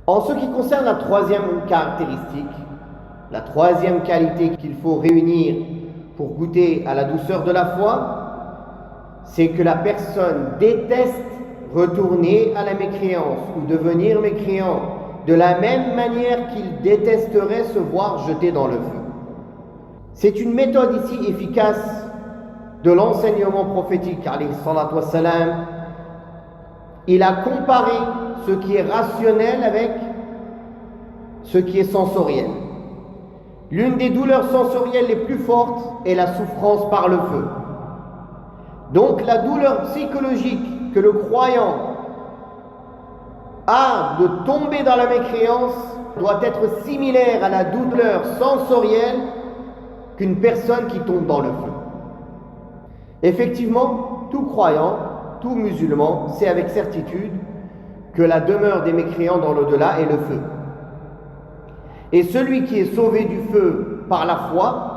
En ce qui concerne la troisième caractéristique, la troisième qualité qu'il faut réunir pour goûter à la douceur de la foi, c'est que la personne déteste retourner à la mécréance ou devenir mécréant de la même manière qu'il détesterait se voir jeté dans le feu. C'est une méthode ici efficace de l'enseignement prophétique, alayhi salatu wassalam. Il a comparé ce qui est rationnel avec ce qui est sensoriel. L'une des douleurs sensorielles les plus fortes est la souffrance par le feu. Donc la douleur psychologique que le croyant a de tomber dans la mécréance doit être similaire à la douleur sensorielle qu'une personne qui tombe dans le feu. Effectivement, tout croyant, tout musulman sait avec certitude que la demeure des mécréants dans l'au-delà est le feu. Et celui qui est sauvé du feu par la foi,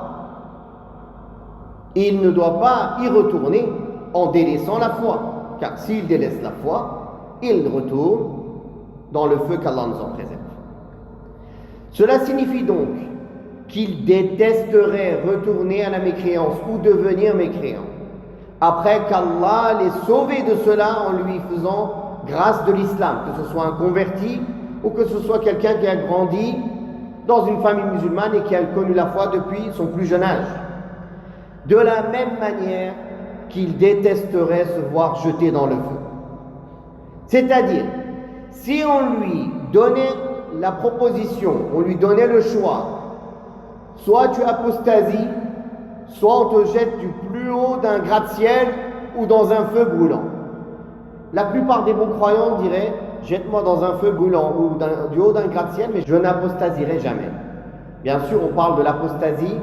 il ne doit pas y retourner en délaissant la foi. Car s'il délaisse la foi, il retourne dans le feu qu'Allah nous en préserve. Cela signifie donc qu'il détesterait retourner à la mécréance ou devenir mécréant, après qu'Allah l'ait sauvé de cela en lui faisant grâce de l'islam, que ce soit un converti ou que ce soit quelqu'un qui a grandi dans une famille musulmane et qui a connu la foi depuis son plus jeune âge. De la même manière qu'il détesterait se voir jeté dans le feu. C'est-à-dire, si on lui donnait la proposition, on lui donnait le choix, soit tu apostasies, soit on te jette du plus haut d'un gratte-ciel ou dans un feu brûlant. La plupart des bons croyants diraient, jette-moi dans un feu brûlant ou du haut d'un gratte-ciel, mais je n'apostasierai jamais. Bien sûr, on parle de l'apostasie